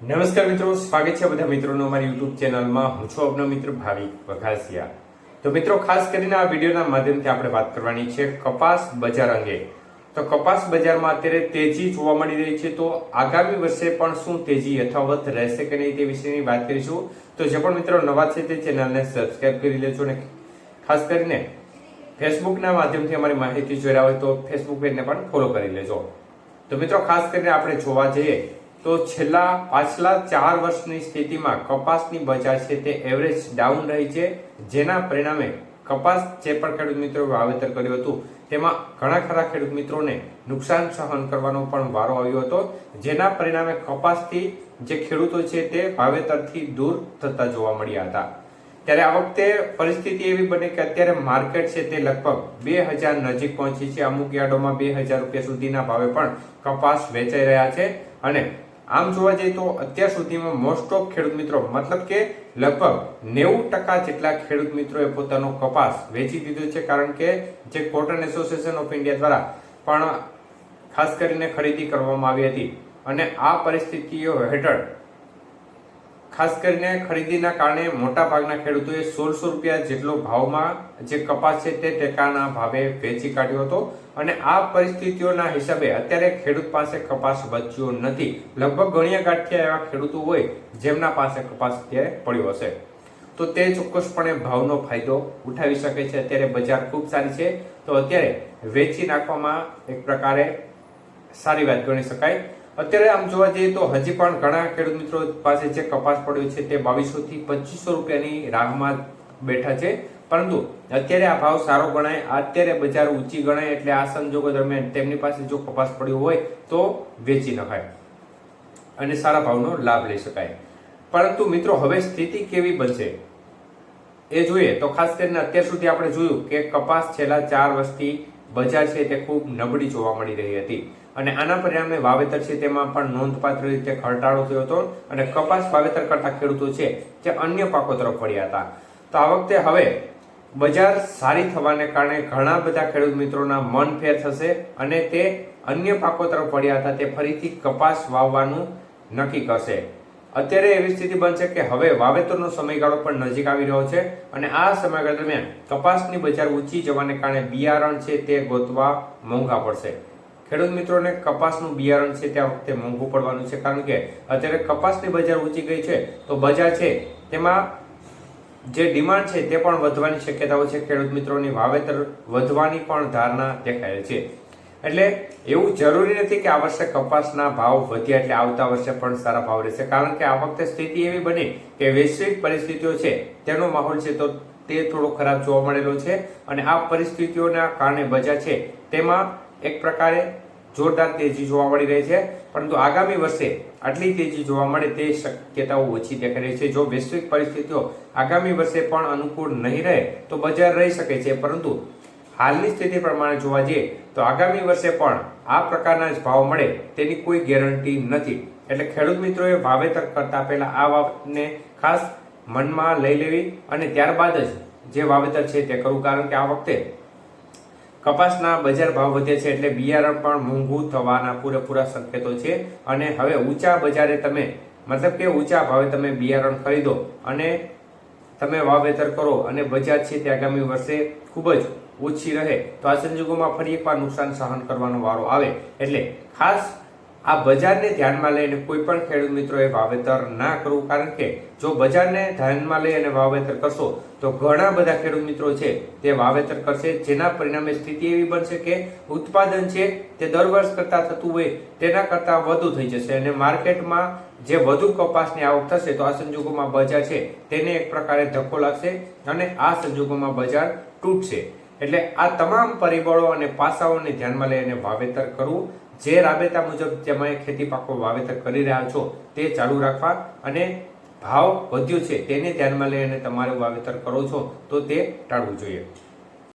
નમસ્કાર મિત્રો, સ્વાગત છે બધા મિત્રોનો અમારી યુટ્યુબ ચેનલમાં. હું છું આપનો મિત્ર ભાવિક વઘાસિયા. તો મિત્રો, ખાસ કરીને આ વિડીયોના માધ્યમથી આપણે વાત કરવાની છે કપાસ બજાર અંગે. તો કપાસ બજારમાં અત્યારે તેજી જોવા મળી રહી છે, તો આગામી વર્ષે પણ શું તેજી યથાવત રહેશે કે નહીં તે વિશેની વાત કરીશું. તો જે પણ મિત્રો નવા છે તે ચેનલને સબસ્ક્રાઇબ કરી લેજો અને ખાસ કરીને ફેસબુકના માધ્યમથી અમારી માહિતી જોઈ રહ્યા હોય તો ફેસબુક પેજને પણ ફોલો કરી લેજો. તો મિત્રો, ખાસ કરીને આપણે જોવા જઈએ તો પાછલા 4 વર્ષની સ્થિતિમાં કપાસની બજાર છે તે એવરેજ ડાઉન રહી છે, જેના પરિણામે કપાસ જે પણ ખેડૂત મિત્રો વાવેતર કર્યું હતું તેમાં ઘણા ખરા ખેડૂત મિત્રોને નુકસાન સહન કરવાનો પણ વારો આવ્યો હતો, જેના પરિણામે કપાસથી જે ખેડૂતો છે તે વાવેતરથી દૂર થતા જોવા મળ્યા હતા. ત્યારે આ વખતે પરિસ્થિતિ એવી બને કે અત્યારે માર્કેટ છે તે લગભગ 2000 નજીક પહોંચી છે. અમુક યાર્ડોમાં 2000 રૂપિયા સુધીના ભાવે પણ કપાસ વેચાઈ રહ્યા છે અને આમ જોવા જઈએ તો અત્યાર સુધીમાં મોસ્ટ ઓફ ખેડૂત મિત્રો મતલબ કે લગભગ 90% જેટલા ખેડૂત મિત્રોએ પોતાનો કપાસ વેચી દીધો છે, કારણ કે જે કોટન એસોસિએશન ઓફ ઇન્ડિયા દ્વારા પણ ખાસ કરીને ખરીદી કરવામાં આવી હતી અને આ પરિસ્થિતિઓ હેઠળ ખાસ કરીને ખરીદીના કારણે મોટા ભાગના ખેડૂતોએ 1600 રૂપિયા જેટલો ભાવમાં જે કપાસ છે તે ટેકાના ભાવે વેચી કાઢ્યો હતો અને આ પરિસ્થિતિઓના હિસાબે અત્યારે ખેડૂત પાસે કપાસ બચ્યો નથી. લગભગ ગણ્યા ગાંઠિયા એવા ખેડૂતો હોય જેમના પાસે કપાસ અત્યારે પડ્યો હશે, તો તે ચોક્કસપણે ભાવનો ફાયદો ઉઠાવી શકે છે. અત્યારે બજાર ખૂબ સારી છે, તો અત્યારે વેચી નાખવામાં એક પ્રકારે સારી વાત ગણી શકાય. અત્યારે આમ જોવા જઈએ તો હજી પણ ઘણા ખેડૂત મિત્રો પાસે જે કપાસ પડ્યો છે તે 2200 થી 2500 રૂપિયાની રાહમાં બેઠા છે, પરંતુ અત્યારે આ ભાવ સારો ગણાય, અત્યારે બજાર ઊંચી ગણાય, એટલે આ સંજોગો દરમિયાન તેમની પાસે જો કપાસ પડ્યો હોય તો વેચી નખાય અને સારા ભાવનો લાભ લઈ શકાય. પરંતુ મિત્રો, હવે સ્થિતિ કેવી બનશે એ જોઈએ તો ખાસ કરીને અત્યાર સુધી આપણે જોયું કે કપાસ છેલ્લા 4 વર્ષથી બજાર છે તે ખૂબ નબળી જોવા મળી રહી હતી અને આના પરિણામે વાવેતર છે તેમાં પણ નોંધપાત્ર રીતે ઘટાડો થયો હતો અને કપાસ વાવેતર કરતા ખેડૂતો છે જે અન્ય પાકો તરફ વળ્યા હતા. તો આ વખતે હવે બજાર સારી થવાને કારણે ઘણા બધા ખેડૂત મિત્રોના મન ફેર થશે અને તે અન્ય પાકો તરફ વળ્યા હતા તે ફરીથી કપાસ વાવવાનું નક્કી કરશે. અત્યારે એવી સ્થિતિ બનશે કે હવે વાવેતરનો સમયગાળો પણ નજીક આવી રહ્યો છે અને આ સમયગાળા દરમિયાન કપાસની બજાર ઊંચી જવાને કારણે બિયારણ છે તે ગોતવા મોંઘા પડશે. ખેડૂત મિત્રોને કપાસનું બિયારણ છે તે આ વખતે મોંઘું પડવાનું છે, કારણ કે અત્યારે કપાસની બજાર ઊંચી ગઈ છે તો બજાર છે તેમાં જે ડિમાન્ડ છે તે પણ વધવાની શક્યતાઓ છે. ખેડૂત મિત્રોની વાવેતર વધવાની પણ ધારણા દેખાય છે. એટલે એવું જરૂરી નથી કે આ વર્ષે કપાસના ભાવ વધ્યા એટલે આવતા વર્ષે પણ સારા ભાવ રહેશે, કારણ કે આ વખતે સ્થિતિ એવી બની કે વૈશ્વિક પરિસ્થિતિઓ છે તેનો માહોલ છે તો તે થોડો ખરાબ જોવા મળેલો છે અને આ પરિસ્થિતિઓના કારણે બજાર છે તેમાં એક પ્રકારે જોરદાર તેજી જોવા મળી રહી છે. પરંતુ આગામી વર્ષે આટલી તેજી જોવા મળે તે શક્યતાઓ ઓછી દેખાઈ રહી છે. જો વૈશ્વિક પરિસ્થિતિઓ આગામી વર્ષે પણ અનુકૂળ નહીં રહે તો બજાર રહી શકે છે, પરંતુ હાલની સ્થિતિ પ્રમાણે જોવા જઈએ તો આગામી વર્ષે પણ આ પ્રકારના જ ભાવ મળે તેની કોઈ ગેરંટી નથી. એટલે ખેડૂત મિત્રોએ વાવેતર કરતા પહેલા આ વાતને ખાસ મનમાં લઈ લેવી અને ત્યારબાદ જ જે વાવેતર છે તે કરવું, કારણ કે આ વખતે કપાસના બજાર ભાવ વધે છે એટલે બિયારણ પણ મોંઘું થવાના પૂરેપૂરા સંકેતો છે અને હવે ઊંચા બજારે તમે મતલબ કે ઊંચા ભાવે તમે બિયારણ ખરીદો અને તમે વાવેતર કરો અને બજાર છે તે આગામી વર્ષે ખૂબ જ ઓછી રહે તો આ સંજોગોમાં ફરી એકવાર નુકસાન સહન કરવાનો વારો આવે. એટલે ખાસ આ બજારને ધ્યાનમાં લઈને કોઈ પણ ખેડૂત મિત્રોએ વાવેતર ના કરવું, કારણ કે જો બજારને ધ્યાનમાં લઈ અને વાવેતર કરશો તો ઘણા બધા ખેડૂત મિત્રો છે તે વાવેતર કરશે, જેના પરિણામે સ્થિતિ એવી બનશે કે ઉત્પાદન છે તે દર વર્ષ કરતા થતું હોય તેના કરતા વધુ થઈ જશે અને માર્કેટમાં જે વધુ કપાસની આવક થશે તો આ સંજોગોમાં બજાર છે તેને એક પ્રકારે ધક્કો લાગશે અને આ સંજોગોમાં બજાર તૂટશે. એટલે આ તમામ પરિબળો અને પાસાઓને ધ્યાનમાં લઈને વાવેતર કરવું, જે રાબેતા મુજબ તમે ખેતી પાકો વાવેતર કરી રહ્યા છો તે ચાલુ રાખવા અને ભાવ વધ્યો છે તેને ધ્યાનમાં લઈને તમારું વાવેતર કરો છો તો તે ટાળવું જોઈએ.